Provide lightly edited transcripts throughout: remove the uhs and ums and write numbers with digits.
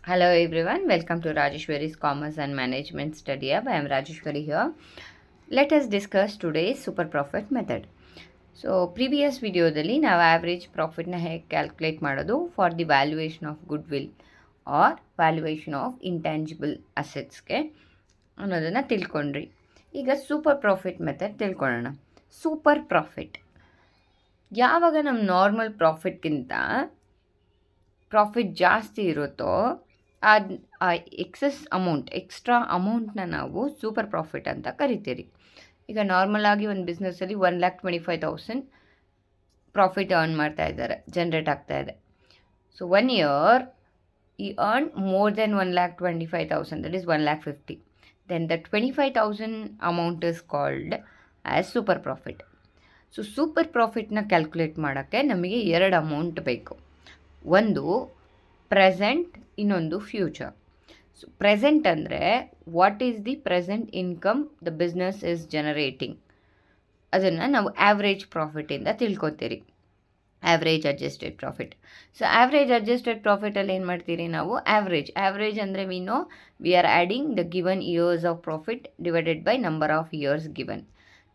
Hello everyone, welcome to Rajeshwari's Commerce and Management Study Hub. I am Rajeshwari here. Let us discuss today's super profit method. So previous ವಿಡಿಯೋದಲ್ಲಿ ನಾವು average ಪ್ರಾಫಿಟ್ನ ಹೇಗೆ calculate ಮಾಡೋದು for the valuation of goodwill or valuation of intangible ಅಸೆಟ್ಸ್ಗೆ ಅನ್ನೋದನ್ನು ತಿಳ್ಕೊಂಡ್ರಿ. ಈಗ super profit method ತಿಳ್ಕೊಳ್ಳೋಣ. Super profit ಯಾವಾಗ ನಮ್ಮ ನಾರ್ಮಲ್ ಪ್ರಾಫಿಟ್ಗಿಂತ ಪ್ರಾಫಿಟ್ ಜಾಸ್ತಿ ಇರುತ್ತೋ ಆ ಎಕ್ಸ್ಟ್ರಾ ಅಮೌಂಟ್ನ ನಾವು ಸೂಪರ್ ಪ್ರಾಫಿಟ್ ಅಂತ ಕರಿತೀರಿ. ಈಗ ನಾರ್ಮಲ್ ಆಗಿ ಒಂದು ಬಿಸ್ನೆಸ್ಸಲ್ಲಿ 1,25,000 ಪ್ರಾಫಿಟ್ ಅರ್ನ್ ಮಾಡ್ತಾ ಇದ್ದಾರೆ, ಜನ್ರೇಟ್ ಆಗ್ತಾ ಇದೆ. ಸೊ 1 year ಈ earn more than 1,25,000, that is 1,50,000. Then the 25,000 amount is called as super profit. So super ಪ್ರಾಫಿಟ್ನ ಕ್ಯಾಲ್ಕುಲೇಟ್ ಮಾಡೋಕ್ಕೆ ನಮಗೆ 2 ಅಮೌಂಟ್ ಬೇಕು. ಒಂದು ಪ್ರೆಸೆಂಟ್, ಇನ್ನೊಂದು ಫ್ಯೂಚರ್. ಸೊ ಪ್ರೆಸೆಂಟ್ ಅಂದರೆ what is the present income the business is generating, ಅದನ್ನು ನಾವು ಆ್ಯಾವ್ರೇಜ್ ಪ್ರಾಫಿಟಿಂದ ತಿಳ್ಕೊತೀರಿ. Average adjusted profit. So average adjusted ಪ್ರಾಫಿಟಲ್ಲಿ ಏನು ಮಾಡ್ತೀರಿ ನಾವು? ಆ್ಯಾವ್ರೇಜ್ ಅಂದರೆ we are adding the given years of profit divided by number of years given.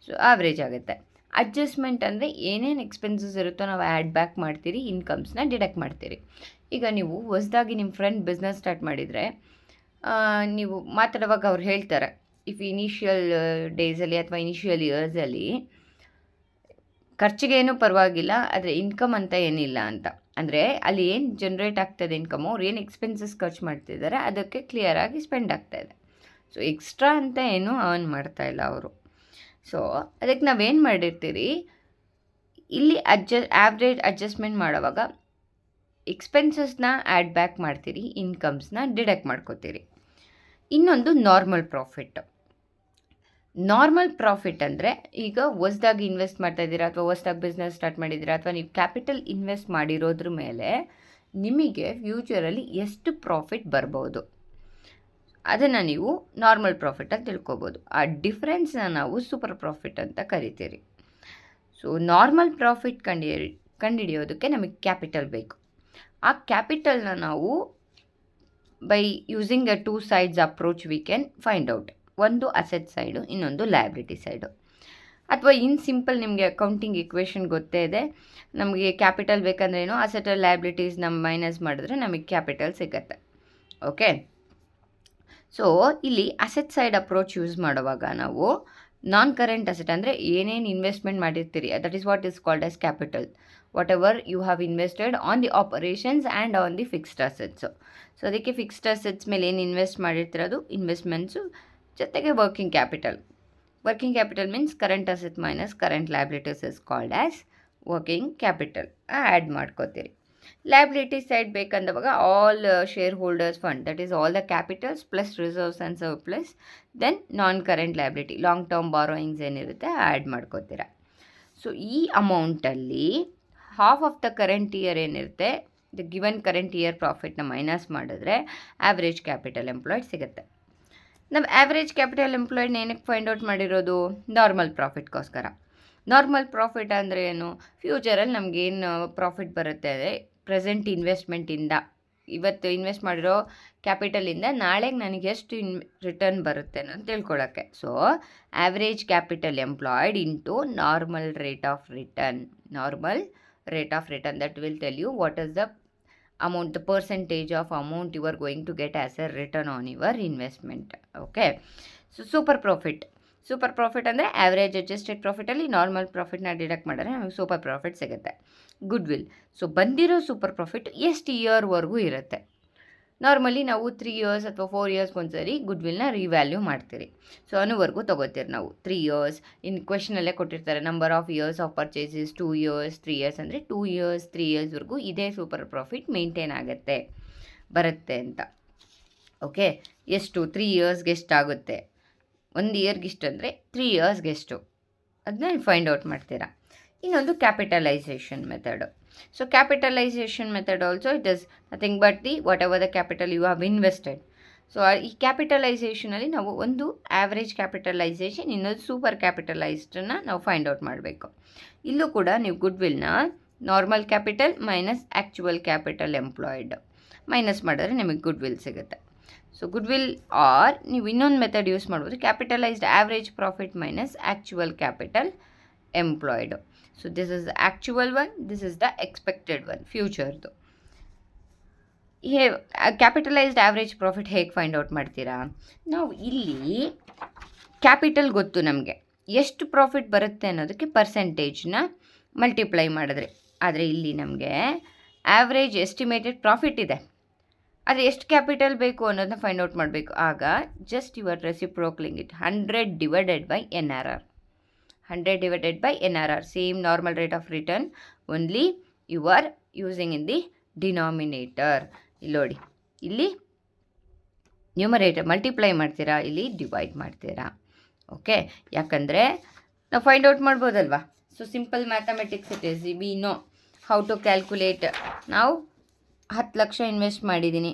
So average ಆಗುತ್ತೆ. ಅಡ್ಜಸ್ಟ್ಮೆಂಟ್ ಅಂದರೆ ಏನೇನು ಎಕ್ಸ್ಪೆನ್ಸಸ್ ಇರುತ್ತೋ ನಾವು ಆ್ಯಡ್ ಬ್ಯಾಕ್ ಮಾಡ್ತೀರಿ, ಇನ್ಕಮ್ಸ್ನ ಡಿಡಕ್ಟ್ ಮಾಡ್ತೀರಿ. ಈಗ ನೀವು ಹೊಸದಾಗಿ ನಿಮ್ಮ ಫ್ರೆಂಡ್ ಬಿಸ್ನೆಸ್ ಸ್ಟಾರ್ಟ್ ಮಾಡಿದರೆ ನೀವು ಮಾತಾಡುವಾಗ ಅವ್ರು ಹೇಳ್ತಾರೆ, ಇಫ್ ಇನಿಷಿಯಲ್ ಡೇಸಲ್ಲಿ ಅಥವಾ ಇನಿಷಿಯಲ್ ಇಯರ್ಸಲ್ಲಿ ಖರ್ಚಿಗೇನೂ ಪರವಾಗಿಲ್ಲ, ಆದರೆ ಇನ್ಕಮ್ ಅಂತ ಏನಿಲ್ಲ ಅಂತ. ಅಂದರೆ ಅಲ್ಲಿ ಏನು ಜನ್ರೇಟ್ ಆಗ್ತಾಯಿದೆ ಇನ್ಕಮು, ಅವ್ರು ಏನು ಎಕ್ಸ್ಪೆನ್ಸಸ್ ಖರ್ಚು ಮಾಡ್ತಿದ್ದಾರೆ ಅದಕ್ಕೆ ಕ್ಲಿಯರಾಗಿ ಸ್ಪೆಂಡ್ ಆಗ್ತಾಯಿದೆ. ಸೊ ಎಕ್ಸ್ಟ್ರಾ ಅಂತ ಏನೂ ಅರ್ನ್ ಮಾಡ್ತಾಯಿಲ್ಲ ಅವರು. ಸೊ ಅದಕ್ಕೆ ನಾವೇನು ಮಾಡಿರ್ತೀರಿ, ಇಲ್ಲಿ ಆವ್ರೇಜ್ ಅಡ್ಜಸ್ಟ್ಮೆಂಟ್ ಮಾಡೋವಾಗ ಎಕ್ಸ್ಪೆನ್ಸಸ್ನ ಆ್ಯಡ್ ಬ್ಯಾಕ್ ಮಾಡ್ತೀರಿ, ಇನ್ಕಮ್ಸ್ನ ಡಿಡಕ್ಟ್ ಮಾಡ್ಕೋತೀರಿ. ಇನ್ನೊಂದು ನಾರ್ಮಲ್ ಪ್ರಾಫಿಟ್ ಅಂದರೆ ಈಗ ಹೊಸ್ದಾಗಿ ಇನ್ವೆಸ್ಟ್ ಮಾಡ್ತಾಯಿದ್ದೀರಾ ಅಥವಾ ಹೊಸ್ದಾಗಿ ಬಿಸ್ನೆಸ್ ಸ್ಟಾರ್ಟ್ ಮಾಡಿದ್ದೀರಾ ಅಥವಾ ನೀವು ಕ್ಯಾಪಿಟಲ್ ಇನ್ವೆಸ್ಟ್ ಮಾಡಿರೋದ್ರ ಮೇಲೆ ನಿಮಗೆ ಫ್ಯೂಚರಲ್ಲಿ ಎಷ್ಟು ಪ್ರಾಫಿಟ್ ಬರ್ಬೋದು ಅದನ್ನು ನೀವು ನಾರ್ಮಲ್ ಪ್ರಾಫಿಟಲ್ಲಿ ತಿಳ್ಕೊಬೋದು. ಆ ಡಿಫ್ರೆನ್ಸ್ನ ನಾವು ಸೂಪರ್ ಪ್ರಾಫಿಟ್ ಅಂತ ಕರಿತೀರಿ. ಸೊ ನಾರ್ಮಲ್ ಪ್ರಾಫಿಟ್ ಕಂಡುಹಿಡಿಯೋದಕ್ಕೆ ನಮಗೆ ಕ್ಯಾಪಿಟಲ್ ಬೇಕು. ಆ ಕ್ಯಾಪಿಟಲ್ನ ನಾವು by using a 2 sides approach we can find out. ಒಂದು ಅಸೆಟ್ ಸೈಡು, ಇನ್ನೊಂದು ಲಯಬಿಲಿಟಿ ಸೈಡು. ಅಥವಾ ಇನ್ ಸಿಂಪಲ್ ನಿಮಗೆ ಅಕೌಂಟಿಂಗ್ ಇಕ್ವೇಷನ್ ಗೊತ್ತೇ ಇದೆ. ನಮಗೆ ಕ್ಯಾಪಿಟಲ್ ಬೇಕಂದ್ರೆ ಏನು, ಅಸೆಟ್ ಲಯಬಿಲಿಟೀಸ್ ನಮ್ಮ ಮೈನಸ್ ಮಾಡಿದ್ರೆ ನಮಗೆ ಕ್ಯಾಪಿಟಲ್ ಸಿಗುತ್ತೆ. ಓಕೆ, ಸೊ ಇಲ್ಲಿ ಅಸೆಟ್ ಸೈಡ್ ಅಪ್ರೋಚ್ ಯೂಸ್ ಮಾಡುವಾಗ ನಾವು ನಾನ್ ಕರೆಂಟ್ ಅಸೆಟ್ ಅಂದರೆ ಏನೇನು ಇನ್ವೆಸ್ಟ್ಮೆಂಟ್ ಮಾಡಿರ್ತೀರಿ, that is what is called as capital. Whatever you have invested on the operations and on the fixed assets. So ಅದಕ್ಕೆ fixed assets ಮೇಲೆ ಏನು invest ಮಾಡಿರ್ತಿರೋದು investments, ಜೊತೆಗೆ working capital means current asset minus current liabilities is called as working capital add ಮಾಡ್ಕೋತೀರಿ. Liability side ಬೇಕಂದವಾಗ all share holders fund, that is all the capitals plus reserves and surplus, then non current liability long term borrowings ಏನಿರುತ್ತೆ add ಮಾಡ್ಕೋತೀರ. So ಈ ಅಮೌಂಟಲ್ಲಿ half of the current year ಏನಿರುತ್ತೆ, the given current year ಪ್ರಾಫಿಟ್ನ minus ಮಾಡಿದ್ರೆ average capital employed ಸಿಗುತ್ತೆ. ನಾವು average capital ಎಂಪ್ಲಾಯ್ಡ್ನ ಏನಕ್ಕೆ ಫೈಂಡ್ ಔಟ್ ಮಾಡಿರೋದು? ನಾರ್ಮಲ್ ಪ್ರಾಫಿಟ್ಗೋಸ್ಕರ. ನಾರ್ಮಲ್ ಪ್ರಾಫಿಟ್ ಅಂದರೆ ಏನು? ಫ್ಯೂಚರಲ್ಲಿ ನಮಗೇನು ಪ್ರಾಫಿಟ್ ಬರುತ್ತೆ ಅಂದರೆ ಪ್ರೆಸೆಂಟ್ ಇನ್ವೆಸ್ಟ್ಮೆಂಟಿಂದ, ಇವತ್ತು ಇನ್ವೆಸ್ಟ್ ಮಾಡಿರೋ ಕ್ಯಾಪಿಟಲಿಂದ ನಾಳೆಗೆ ನನಗೆ ಎಷ್ಟು ರಿಟರ್ನ್ ಬರುತ್ತೆ ಅನ್ನೋದು ತಿಳ್ಕೊಳ್ಳೋಕ್ಕೆ. So average capital employed into normal rate of return, that will tell you what is the amount, the percentage of amount you are going to get as a return on your investment. Okay, so super profit ಅಂದರೆ average adjusted ಪ್ರಾಫಿಟಲ್ಲಿ normal ಪ್ರಾಫಿಟ್ನ deduct ಮಾಡಿದ್ರೆ ನಮಗೆ super profit ಸಿಗುತ್ತೆ. Good will. So ಬಂದಿರೋ super profit ಎಷ್ಟು ಇಯರ್ವರೆಗೂ ಇರುತ್ತೆ? Normally ನಾವು 3 years ಅಥವಾ 4 years ಒಂದ್ಸರಿ ಗುಡ್ ವಿಲ್ನ ರಿವ್ಯಾಲ್ಯೂ ಮಾಡ್ತೀರಿ. ಸೊ ಅನ್ನೋವರೆಗೂ ತೊಗೋತೀರಿ ನಾವು. 3 years ಇನ್ ಕ್ವೆಶನಲ್ಲೇ ಕೊಟ್ಟಿರ್ತಾರೆ, number of years of purchases 2 years 3 years ಅಂದರೆ 2 years 3 yearsವರೆಗೂ ಇದೇ ಸೂಪರ್ ಪ್ರಾಫಿಟ್ ಮೇಂಟೈನ್ ಬರುತ್ತೆ ಅಂತ. ಓಕೆ, ಎಷ್ಟು 3 yearsಗೆ ಎಷ್ಟಾಗುತ್ತೆ, 1 yearಗೆ ಇಷ್ಟು ಅಂದರೆ 3 yearsಗೆ ಎಷ್ಟು, ಅದನ್ನ ಫೈಂಡ್ ಔಟ್ ಮಾಡ್ತೀರಾ. ಇನ್ನೊಂದು capitalisation method. So capitalisation method also it is nothing but the whatever the capital you have invested. So ಈ ಕ್ಯಾಪಿಟಲೈಸೇಷನಲ್ಲಿ ನಾವು ಒಂದು ಆವ್ರೇಜ್ ಕ್ಯಾಪಿಟಲೈಸೇಷನ್, ಇನ್ನೊಂದು ಸೂಪರ್ ಕ್ಯಾಪಿಟಲೈಸ್ಡನ್ನು ನಾವು ಫೈಂಡ್ ಔಟ್ ಮಾಡಬೇಕು. ಇಲ್ಲೂ ಕೂಡ ನೀವು ಗುಡ್ ವಿಲ್ನ normal capital minus actual capital employed minus ಮಾಡಿದ್ರೆ ನಿಮಗೆ ಗುಡ್ ವಿಲ್ ಸಿಗುತ್ತೆ. ಸೊ ಗುಡ್ ವಿಲ್ ಆರ್ ನೀವು ಇನ್ನೊಂದು ಮೆಥಡ್ ಯೂಸ್ ಮಾಡ್ಬೋದು, capitalised average profit minus actual capital employed. So this is the actual one, this is the expected one, ಫ್ಯೂಚರ್ದು. Capitalised average profit ಹೇಗೆ find out ಮಾಡ್ತೀರಾ? ನಾವು ಇಲ್ಲಿ capital ಗೊತ್ತು ನಮಗೆ, ಎಷ್ಟು ಪ್ರಾಫಿಟ್ ಬರುತ್ತೆ ಅನ್ನೋದಕ್ಕೆ ಪರ್ಸೆಂಟೇಜ್ನ ಮಲ್ಟಿಪ್ಲೈ ಮಾಡಿದ್ರೆ. ಆದರೆ ಇಲ್ಲಿ ನಮಗೆ ಆವ್ರೇಜ್ ಎಸ್ಟಿಮೇಟೆಡ್ ಪ್ರಾಫಿಟ್ ಇದೆ, ಆದರೆ ಎಷ್ಟು ಕ್ಯಾಪಿಟಲ್ ಬೇಕು ಅನ್ನೋದನ್ನ ಫೈಂಡ್ ಔಟ್ ಮಾಡಬೇಕು. ಆಗ just your reciprocalling it 100 divided by NRR. 100 divided by NRR, same normal rate of return, only you are using in the denominator. ಇಲ್ಲಿ ನೋಡಿ, ಇಲ್ಲಿ ನ್ಯೂಮರೇಟರ್ ಮಲ್ಟಿಪ್ಲೈ ಮಾಡ್ತೀರಾ, ಇಲ್ಲಿ ಡಿವೈಡ್ ಮಾಡ್ತೀರಾ. ಓಕೆ, ಯಾಕಂದರೆ ನಾವು ಫೈಂಡ್ ಔಟ್ ಮಾಡ್ಬೋದಲ್ವಾ. So simple mathematics it is, we know how to calculate. ನಾವು 10 ಲಕ್ಷ ಇನ್ವೆಸ್ಟ್ ಮಾಡಿದ್ದೀನಿ,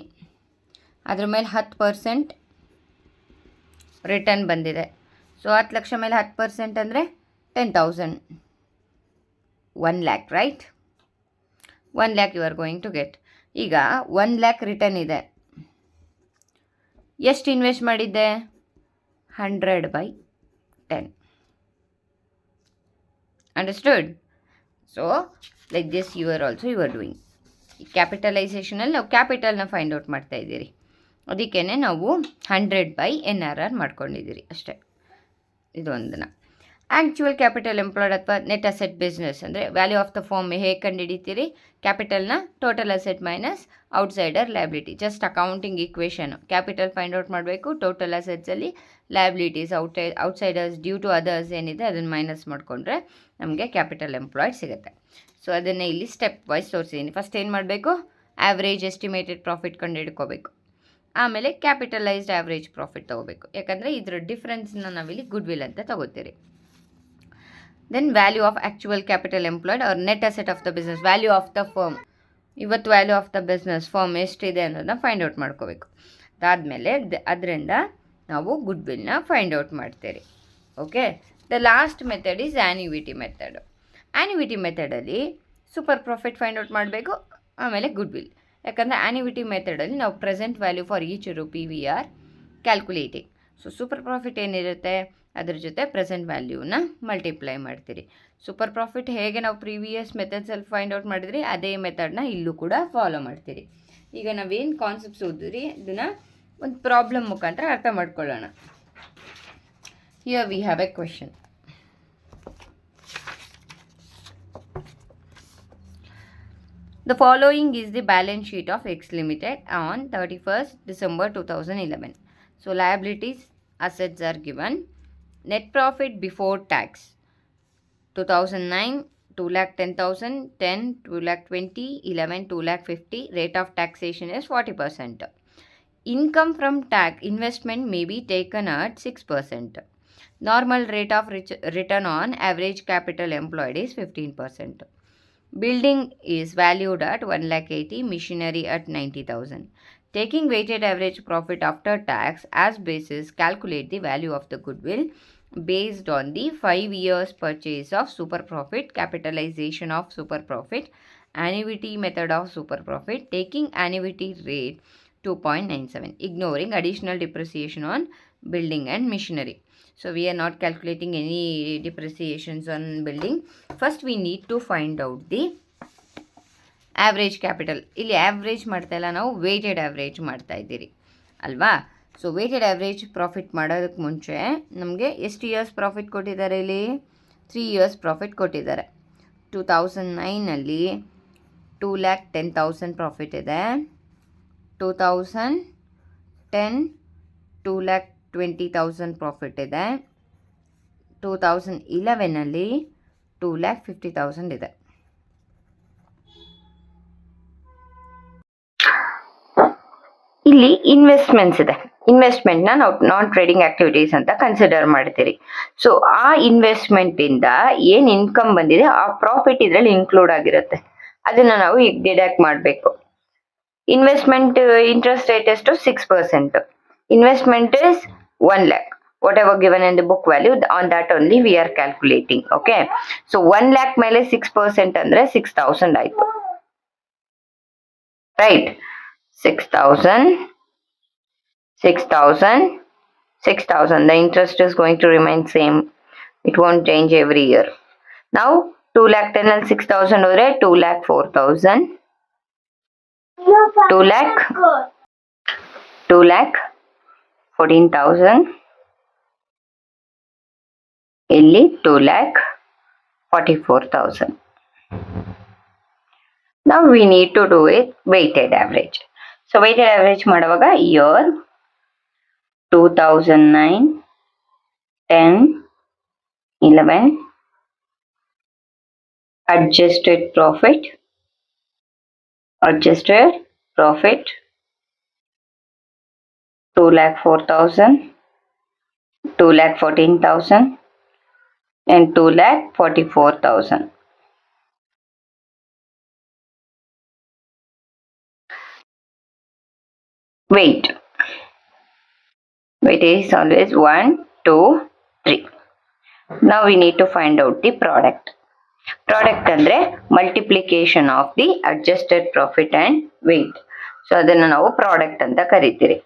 ಅದ್ರ ಮೇಲೆ 10% ರಿಟರ್ನ್ ಬಂದಿದೆ. ಸೊ 10 ಲಕ್ಷ ಮೇಲೆ 10% ಅಂದರೆ 10,000, 1 lakh, right? 1 lakh you are going to get. ಈಗ 1 lakh ರಿಟರ್ನ್ ಇದೆ, ಎಷ್ಟು ಇನ್ವೆಸ್ಟ್ ಮಾಡಿದ್ದೆ? 100/10. Understood? So like this you are doing. ಕ್ಯಾಪಿಟಲೈಸೇಷನಲ್ಲಿ ನಾವು ಕ್ಯಾಪಿಟಲ್ನ ಫೈಂಡ್ ಔಟ್ ಮಾಡ್ತಾ ಇದ್ದೀರಿ, ಅದಕ್ಕೇ ನಾವು 100/NRR ಮಾಡ್ಕೊಂಡಿದ್ದೀರಿ ಅಷ್ಟೇ. ಇದೊಂದನ್ನು ಆ್ಯಕ್ಚುವಲ್ ಕ್ಯಾಪಿಟಲ್ ಎಂಪ್ಲಾಯ್ಡ್ ಅಥವಾ ನೆಟ್ ಅಸೆಟ್ ಬಿಸ್ನೆಸ್ ಅಂದರೆ ವ್ಯಾಲ್ಯೂ ಆಫ್ ದ ಫರ್ಮ್ ಹೇಗೆ ಕಂಡುಹಿಡಿತೀರಿ? ಕ್ಯಾಪಿಟಲ್ನ total asset minus outsider liability, just accounting equation. Capital find out ಮಾಡಬೇಕು, ಟೋಟಲ್ ಅಸೆಟ್ಸಲ್ಲಿ liabilities outsiders due to others ಏನಿದೆ ಅದನ್ನು ಮೈನಸ್ ಮಾಡಿಕೊಂಡ್ರೆ ನಮಗೆ ಕ್ಯಾಪಿಟಲ್ ಎಂಪ್ಲಾಯ್ಡ್ ಸಿಗುತ್ತೆ. ಸೊ ಅದನ್ನೇ ಇಲ್ಲಿ ಸ್ಟೆಪ್ ವೈಸ್ ತೋರಿಸಿದ್ದೀನಿ. ಫಸ್ಟ್ ಏನು ಮಾಡಬೇಕು? ಆವ್ರೇಜ್ ಎಸ್ಟಿಮೇಟೆಡ್ ಪ್ರಾಫಿಟ್ ಕಂಡು ಹಿಡ್ಕೋಬೇಕು, ಆಮೇಲೆ ಕ್ಯಾಪಿಟಲೈಸ್ಡ್ ಆವ್ರೇಜ್ ಪ್ರಾಫಿಟ್ ತೊಗೋಬೇಕು, ಯಾಕಂದರೆ ಇದರ ಡಿಫ್ರೆನ್ಸ್ನ ನಾವಿಲ್ಲಿ ಗುಡ್ ವಿಲ್ ಅಂತ ತಗೋತೀರಿ. Then value of actual capital employed or net asset of the business, value of the firm. ಇವತ್ತು value of the business firm ಎಷ್ಟಿದೆ ಅನ್ನೋದನ್ನ ಫೈಂಡ್ ಔಟ್ ಮಾಡ್ಕೋಬೇಕು. ಅದಾದಮೇಲೆ ಅದರಿಂದ ನಾವು ಗುಡ್ ವಿಲ್ನ ಫೈಂಡ್ ಔಟ್ ಮಾಡ್ತೀರಿ. Okay, the last method is annuity method. Annuity ಮೆಥಡಲ್ಲಿ ಸೂಪರ್ ಪ್ರಾಫಿಟ್ ಫೈಂಡ್ ಔಟ್ ಮಾಡಬೇಕು, ಆಮೇಲೆ ಗುಡ್ ವಿಲ್. ಯಾಕಂದರೆ ಆ್ಯನ್ಯುವಿಟಿ ಮೆಥಡಲ್ಲಿ ನಾವು present value for each rupee we are calculating. So super profit ಏನಿರುತ್ತೆ ಅದ್ರ ಜೊತೆ ಪ್ರೆಸೆಂಟ್ ವ್ಯಾಲ್ಯೂನ ಮಲ್ಟಿಪ್ಲೈ ಮಾಡ್ತೀರಿ. ಸೂಪರ್ ಪ್ರಾಫಿಟ್ ಹೇಗೆ ನಾವು ಪ್ರೀವಿಯಸ್ ಮೆಥಡ್ಸಲ್ಲಿ ಫೈಂಡ್ ಔಟ್ ಮಾಡಿದ್ರಿ ಅದೇ ಮೆಥಡ್ನ ಇಲ್ಲೂ ಕೂಡ ಫಾಲೋ ಮಾಡ್ತೀರಿ. ಈಗ ನಾವೇನು ಕಾನ್ಸೆಪ್ಟ್ಸ್ ಓದಿದ್ರಿ ಅದನ್ನು ಒಂದು ಪ್ರಾಬ್ಲಮ್ ಮುಖಾಂತರ ಅರ್ಥ ಮಾಡ್ಕೊಳ್ಳೋಣ. Here we have A question. The following is the balance sheet of X Limited on 31st December 2011. So liabilities, assets are given. Net profit before tax 2009 2,10,000, 10 2,20,000, 11 2,50,000. Rate of taxation is 40%. Income from tax investment may be taken at 6%. Normal rate of return on average capital employed is 15%. Building is valued at 1,80,000, machinery at 90,000. Taking weighted average profit after tax as basis, calculate the value of the goodwill based on the 5 years purchase of super profit, capitalization of super profit, annuity method of super profit, taking annuity rate 2.97, ignoring additional depreciation on building and machinery. So we are not calculating any depreciations on building. First we need to find out the average capital. ಇಲ್ಲಿ average ಮಾಡ್ತಾ ಇಲ್ಲ, ನಾವು weighted average ಮಾಡ್ತಾ ಇದ್ದೀರಿ ಅಲ್ವಾ. So weighted average profit ಮಾಡೋದಕ್ಕೆ ಮುಂಚೆ ನಮಗೆ ಎಷ್ಟು ಇಯರ್ಸ್ ಪ್ರಾಫಿಟ್ ಕೊಟ್ಟಿದ್ದಾರೆ? ಇಲ್ಲಿ 3 years ಪ್ರಾಫಿಟ್ ಕೊಟ್ಟಿದ್ದಾರೆ. 2009ನಲ್ಲಿ 2,10,000 ಪ್ರಾಫಿಟ್ ಇದೆ. 2010 2,20,000 ಪ್ರಾಫಿಟ್ ಇದೆ. 2011ನಲ್ಲಿ 2,50,000 ಇದೆ. ಇಲ್ಲಿ ಇನ್ವೆಸ್ಟ್ಮೆಂಟ್ಸ್ ಇದೆ. ಇನ್ವೆಸ್ಟ್ಮೆಂಟ್ನ ನಾವು ನಾನ್ ಟ್ರೇಡಿಂಗ್ ಆಕ್ಟಿವಿಟೀಸ್ ಅಂತ ಕನ್ಸಿಡರ್ ಮಾಡ್ತೀರಿ. ಸೊ ಆ ಇನ್ವೆಸ್ಟ್ಮೆಂಟಿಂದ ಏನು ಇನ್ಕಮ್ ಬಂದಿದೆ ಆ ಪ್ರಾಫಿಟ್ ಇದರಲ್ಲಿ ಇನ್ಕ್ಲೂಡ್ ಆಗಿರುತ್ತೆ. ಅದನ್ನು ನಾವು ಈಗ ಡಿಡಕ್ಟ್ ಮಾಡಬೇಕು. ಇನ್ವೆಸ್ಟ್ಮೆಂಟ್ ಇಂಟ್ರೆಸ್ಟ್ ರೇಟ್ ಎಷ್ಟು? 6%. Investment is 1 lakh. Whatever given in the book value, on that only we are calculating. Okay. So 1 lakh ಮೇಲೆ 6% ಅಂದರೆ 6,000 ಆಯಿತು. Right. 6,000, 6,000, 6,000. The interest is going to remain same. It won't change every year. Now 2 lakh 10 and 6,000 over 2 lakh 4,000. 2 lakh 2 lakh 14,000. ಇಲ್ಲಿ 2 lakh 44,000. Now we need to do it weighted average. So weighted average ಮಾಡುವಾಗ year 2009, 10, 11, adjusted profit 2 lakh 4,000, 2 lakh 14,000 and 2 lakh 44,000. Weight is always 1, 2, 3. Now we need to find out the product. Product ಅಂದ್ರೆ multiplication of the adjusted profit and weight. So ಅದನ್ನ ನಾವು product ಅಂತ ಕರಿತೀರಿ.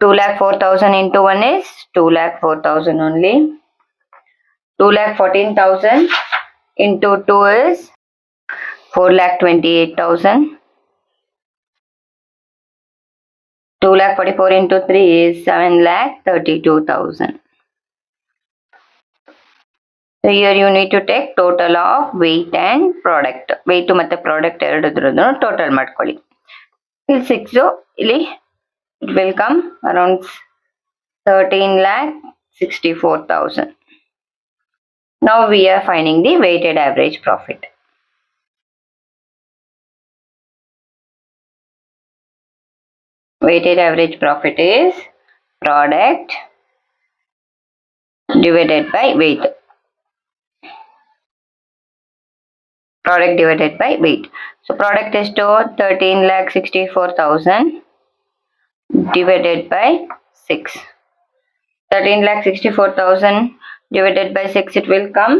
2 lakh 4,000 into 1 is 2 lakh 4,000 only. 2 lakh 14,000 into 2 is 4 lakh 28,000. 2 lakh 44 into 3 is 7 lakh 32,000. So here you need to take total of weight and product. Weight ಮತ್ತೆ product ಎರಡರದ್ದು total ಮಾಡ್ಕೊಳ್ಳಿ. ಇಲ್ಲಿ 6 ಇಲ್ಲಿ it will come around 13 lakh 64,000. Now we are finding the weighted average profit. Weighted average profit is product divided by weight. Product divided by weight. So product is to 13 lakh 64,000 divided by 6. 13 lakh 64,000 divided by 6, it will come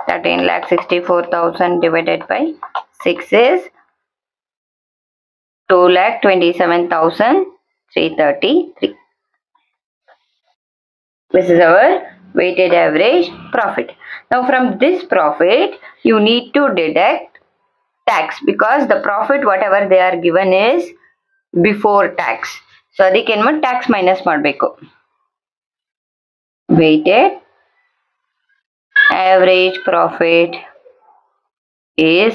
13 lakh 64,000 divided by 6 is 2 lakh 27,333. This is our weighted average profit. Now from this profit you need to deduct tax, because the profit whatever they are given is before tax. So ಅದಕ್ಕೆ ಏನು ಮಾಡಿ tax minus ಮಾಡಬೇಕು. Weighted average profit is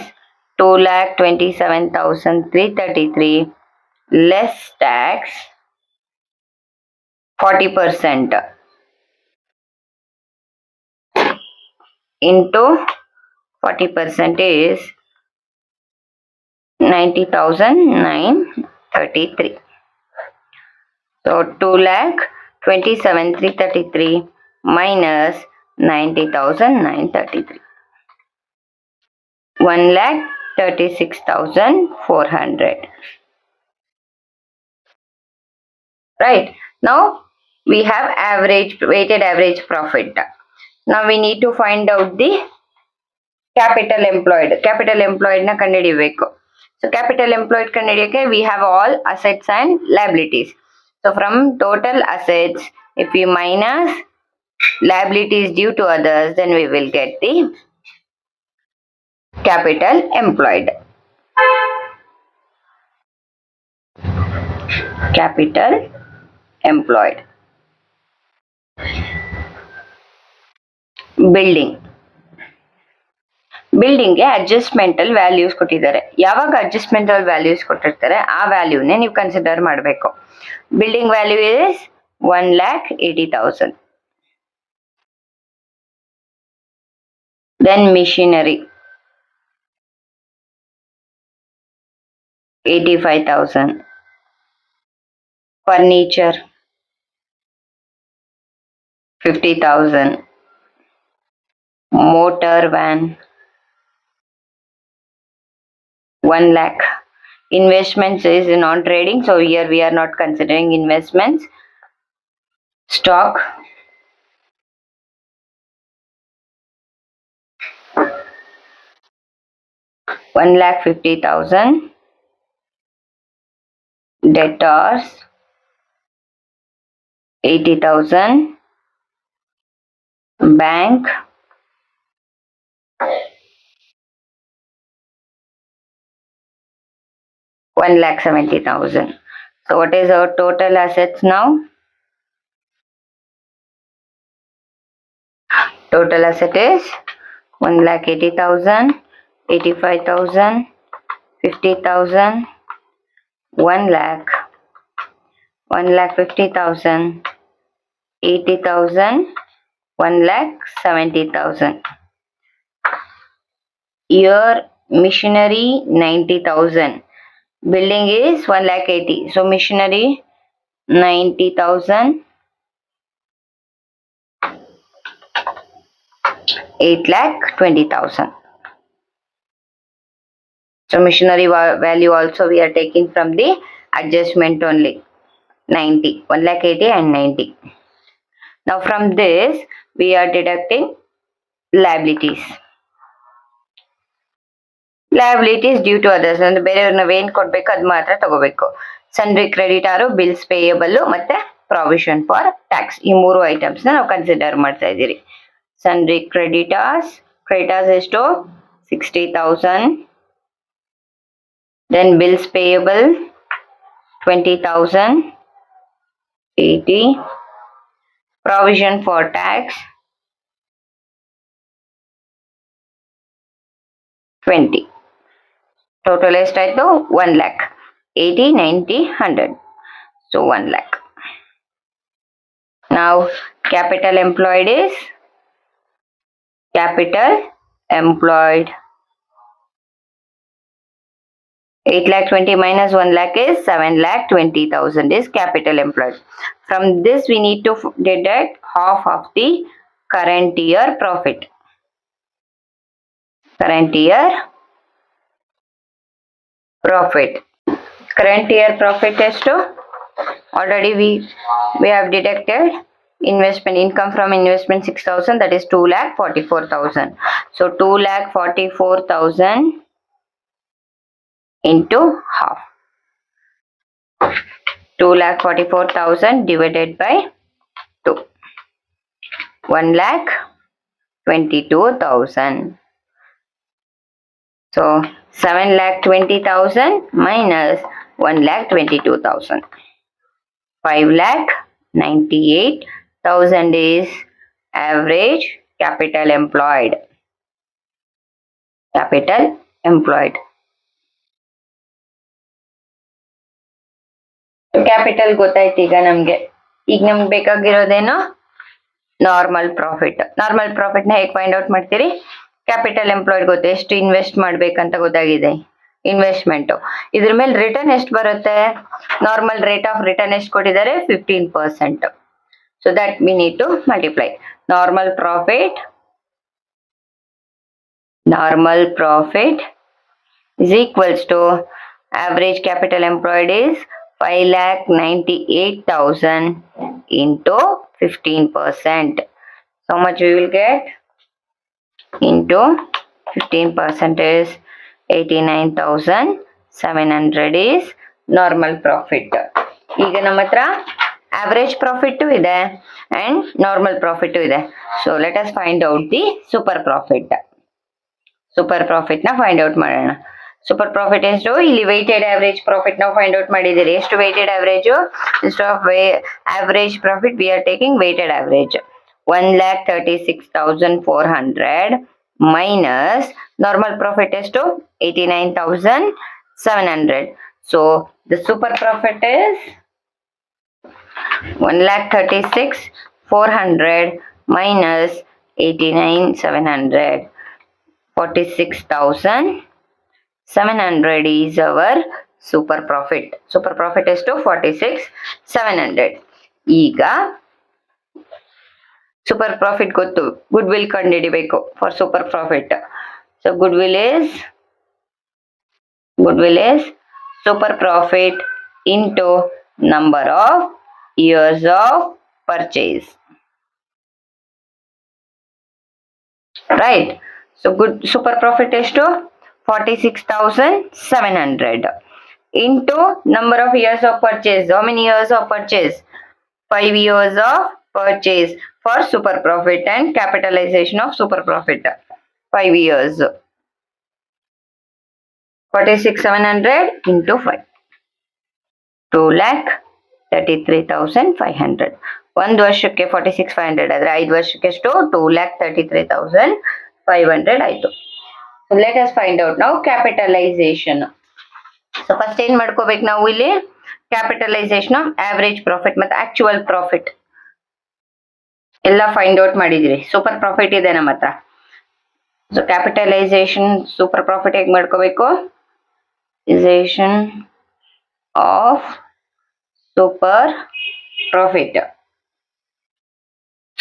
2,27,333 less tax 40% into 40% is 90,933. So 2,27,333 minus 90,933. 1,36,400. Right. Now we have weighted average profit. Now we need to find out the capital employed. Capital employed na ಕಂಡುಹಿಡಿಯಬೇಕು. So capital employed ಕಂಡುಹಿಡಿಯಕ್ಕೆ we have all assets and liabilities. So from total assets, if we minus liabilities due to others, then we will get the capital employed. Capital employed. ಬಿಲ್ಡಿಂಗ್ಗೆ ಅಡ್ಜಸ್ಟ್ಮೆಂಟಲ್ values ಕೊಟ್ಟಿದ್ದಾರೆ. ಯಾವಾಗ ಅಡ್ಜಸ್ಟ್ಮೆಂಟಲ್ values ಕೊಟ್ಟಿರ್ತಾರೆ ಆ ವ್ಯಾಲ್ಯೂನೇ ನೀವು consider ಮಾಡಬೇಕು. Building value is 1,80,000. Then machinery 85,000. Furniture 50,000. Motor van 1 lakh. Investments is non-trading, so here we are not considering investments. Stock 1,50,000. Debtors 80,000. Bank 1,70,000. So what is our total assets now? Total asset is 1,80,000, 85,000, 50,000, 1 lakh, 1,50,000, 80,000, 1,70,000. Your machinery 90,000. Building is 1,80,000. So machinery 90,000, 8,20,000. So machinery value also we are taking from the adjustment only. 90, 1,80,000 and 90. Now from this we are deducting liabilities. Liabilities due to others ಅಂದ್ರೆ ಬೇರೆಯವ್ರನ್ನ ಏನ್ ಕೊಡ್ಬೇಕು ಅದ್ ಮಾತ್ರ ತಗೋಬೇಕು. Sundry creditor, bills payable ಮತ್ತೆ provision for tax, ಈ ಮೂರು ಐಟಮ್ಸ್ ನ ನಾವು ಕನ್ಸಿಡರ್ ಮಾಡ್ತಾ ಇದ್ದೀರಿ. ಸನ್ರಿ ಕ್ರೆಡಿಟಾರ್ಸ್ ಎಷ್ಟು 60,000. Then bills payable 20,000, 80. Provision for tax 20. Total ಎಷ್ಟಾಯ್ತು 1 lakh. 80, 90, 100. So 1 lakh. Now capital employed is 8,20,000 minus 1 lakh is 7,20,000 is capital employed. From this we need to deduct half of the current year profit. Current year profit ಎಷ್ಟು? Already we have deducted investment income from investment 6,000, that is 2,44,000. So 2,44,000 into half. 2,44,000 divided by 2. 1,22,000. So 7,20,000 minus 1,22,000. 5,98,000 is average capital employed. Capital ಗೊತ್ತಾಯ್ತು. ಈಗ ನಮ್ಗೆ ಬೇಕಾಗಿರೋದೇನು normal profit. Normal profit ನ ಹೇಗೆ find out ಮಾಡ್ತೀರಿ? Capital employed ಗೊತ್ತು, ಎಷ್ಟು invest ಮಾಡ್ಬೇಕಂತ ಗೊತ್ತಾಗಿದೆ. ಇನ್ವೆಸ್ಟ್ಮೆಂಟ್ ಇದ್ರ ಮೇಲೆ ರಿಟರ್ನ್ ಎಷ್ಟು ಬರುತ್ತೆ? ನಾರ್ಮಲ್ ರೇಟ್ ಆಫ್ ರಿಟರ್ನ್ ಎಷ್ಟು ಕೊಟ್ಟಿದ್ದಾರೆ? 15%. So that we need to multiply. Normal profit is equals to average capital employed is 5,98,000 into 15%. So much we will get into 15% is 89,700 is normal profit. ಈಗ ನಮ್ಮ ಹತ್ರ average profit ಇದೆ and normal profit ಇದೆ. So let us find out the super profit. Super profit ನ find out ಮಾಡೋಣ. Super profit ಎಷ್ಟು? ಇಲ್ಲಿ weighted average profit ನಾವು ಫೈಂಡ್ ಔಟ್ ಮಾಡಿದ್ದೀರಿ. ಎಷ್ಟು weighted average? Instead of average profit we are taking weighted average. 1,36,400 minus normal profit ಎಷ್ಟು? 89,700. So the super profit is 1,36,400 minus 89,700. 46,700 is our super profit. Super profit ಎಷ್ಟು? 46,700. ಈಗ super profit ಗೊತ್ತು, goodwill ಕಂಡುಹಿಡಿಬೇಕು for super profit. So goodwill is super profit into number of years of purchase. Right? So super profit ಎಷ್ಟು? 46,700 into number of years of purchase. How many years of purchase? 5 years of purchase for super profit and capitalization of super profit. 5 years. 46,700 into 5. 2,33,500. ಒಂದು ವರ್ಷಕ್ಕೆ 46,500 ಆದ್ರೆ 5 ವರ್ಷಕ್ಕೆ ಎಷ್ಟು? 2,33,500 ಆಯ್ತು. So let us find out now capitalization. So first ಏನ್ ಮಾಡ್ಕೋಬೇಕು ನಾವು ಇಲ್ಲಿ? ಕ್ಯಾಪಿಟಲೈಸೇಷನ್ ಆಫ್ ಆವರೇಜ್ ಪ್ರಾಫಿಟ್ ಮತ್ತೆ ಆಕ್ಚುಯಲ್ ಪ್ರಾಫಿಟ್ ಎಲ್ಲ ಫೈಂಡ್ ಔಟ್ ಮಾಡಿದಿರಿ. ಸೂಪರ್ ಪ್ರಾಫಿಟ್ ಇದೆ ನಮ್ಮ ಹತ್ರ. ಸೊ ಕ್ಯಾಪಿಟಲೈಸೇಷನ್ ಸೂಪರ್ ಪ್ರಾಫಿಟ್ ಹೇಗೆ ಮಾಡ್ಕೋಬೇಕು? Of super profit.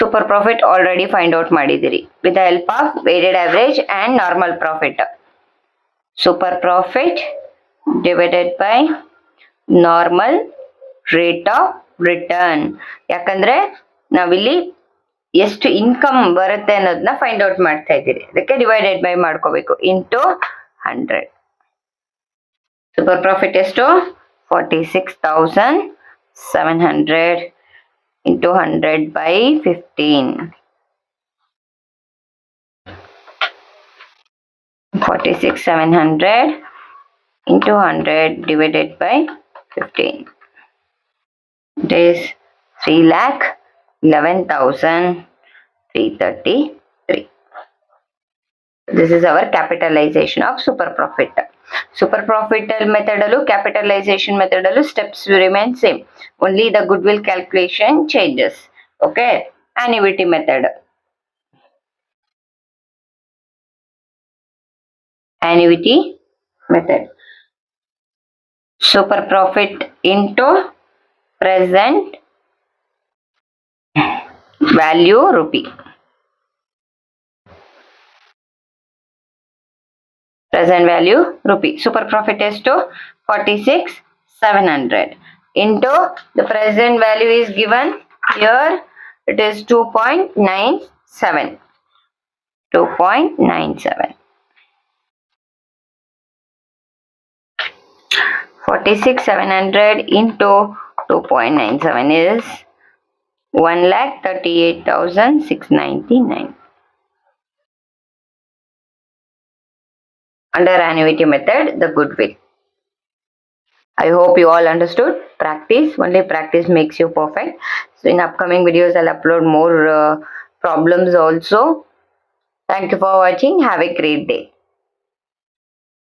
Super profit already find out ಮಾಡಿದಿರಿ with the help of weighted average and normal profit. Super profit divided by normal rate of return. ಯಾಕಂದ್ರೆ ನಾವಿಲ್ಲಿ ಎಷ್ಟು income ಬರುತ್ತೆ ಅನ್ನೋದನ್ನ ಫೈಂಡ್ ಔಟ್ ಮಾಡ್ತಾ ಇದ್ದೀರಿ, ಅದಕ್ಕೆ ಡಿವೈಡೆಡ್ ಬೈ ಮಾಡ್ಕೋಬೇಕು ಇಂಟು 100. ಸೂಪರ್ ಪ್ರಾಫಿಟ್ ಎಷ್ಟು? 46,700 into 100 by 15. 46,700 into 100 divided by 15. It is 3,11,333. This is our capitalization of super profit. Super profit method allu capitalization method allu steps remain same, only the goodwill calculation changes. Okay, annuity method. Annuity method. Super profit into present value rupee. Present value rupee. Super profit is to 46,700 into the present value is given here. It is 2.97. 2.97. 46,700 into 2.97 is 1,38,699. Under annuity method, the goodwill. I hope you all understood. Practice, only practice makes you perfect. So in upcoming videos, I'll upload more problems also. Thank you for watching. Have a great day.